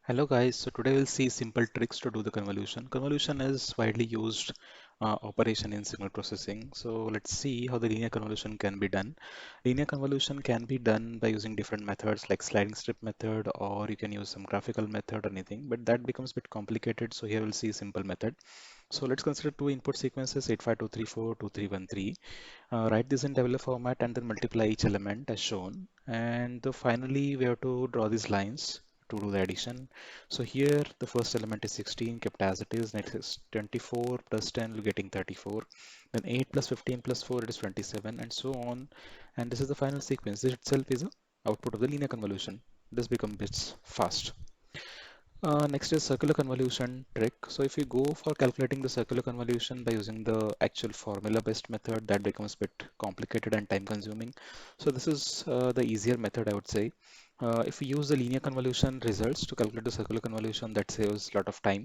Hello guys, so today we'll see simple tricks to do the convolution. Convolution is widely used operation in signal processing. So let's see how the linear convolution can be done. Linear convolution can be done by using different methods like sliding strip method, or you can use some graphical method or anything, but that becomes a bit complicated. So here we'll see simple method. So let's consider two input sequences 85234, 2313. Write this in tabular format and then multiply each element as shown. And finally, we have to draw these lines to do the addition. So here the first element is 16 kept as it is. Next is 24 plus 10 will getting 34. Then 8 plus 15 plus 4 it is 27 and so on. And this is the final sequence. This itself is a output of the linear convolution. This becomes bits fast. Next is circular convolution trick. So if you go for calculating the circular convolution by using the actual formula based method, that becomes a bit complicated and time consuming. So this is the easier method, I would say. If we use the linear convolution results to calculate the circular convolution, that saves a lot of time.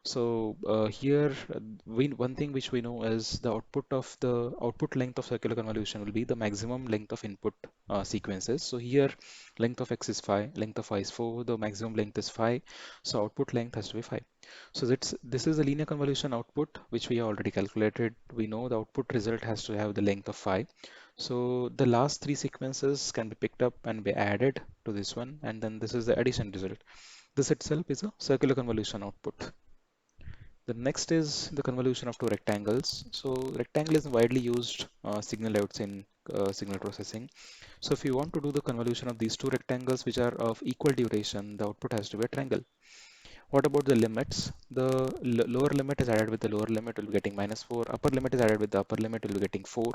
So here, one thing which we know is the output length of circular convolution will be the maximum length of input sequences. So here, length of x is 5, length of y is 4, the maximum length is 5. So output length has to be 5. So this is a linear convolution output, which we already calculated. We know the output result has to have the length of 5. So the last three sequences can be picked up and be added to this one. And then this is the addition result. This itself is a circular convolution output. The next is the convolution of two rectangles. So rectangle is widely used signal outs in signal processing. So if you want to do the convolution of these two rectangles which are of equal duration, the output has to be a triangle. What about the limits? The lower limit is added with the lower limit, will be getting -4. Upper limit is added with the upper limit, will be getting 4.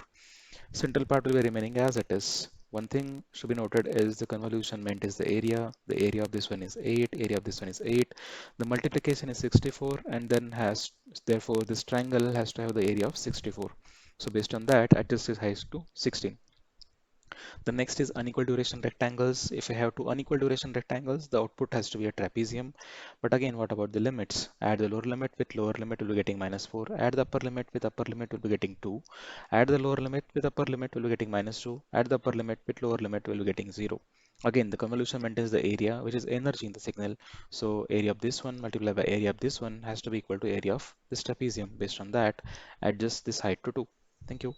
Central part will be remaining as it is. One thing should be noted is the convolution meant is the area. The area of this one is 8, area of this one is 8. The multiplication is 64 and then therefore this triangle has to have the area of 64. So based on that, adjust this height to 16. The next is unequal duration rectangles. If I have two unequal duration rectangles, the output has to be a trapezium. But again, what about the limits? Add the lower limit with lower limit will be getting -4. Add the upper limit with upper limit will be getting 2. Add the lower limit with upper limit will be getting -2. Add the upper limit with lower limit will be getting 0. Again, the convolution maintains the area, which is energy in the signal. So area of this one multiplied by area of this one has to be equal to area of this trapezium. Based on that, adjust this height to 2. Thank you.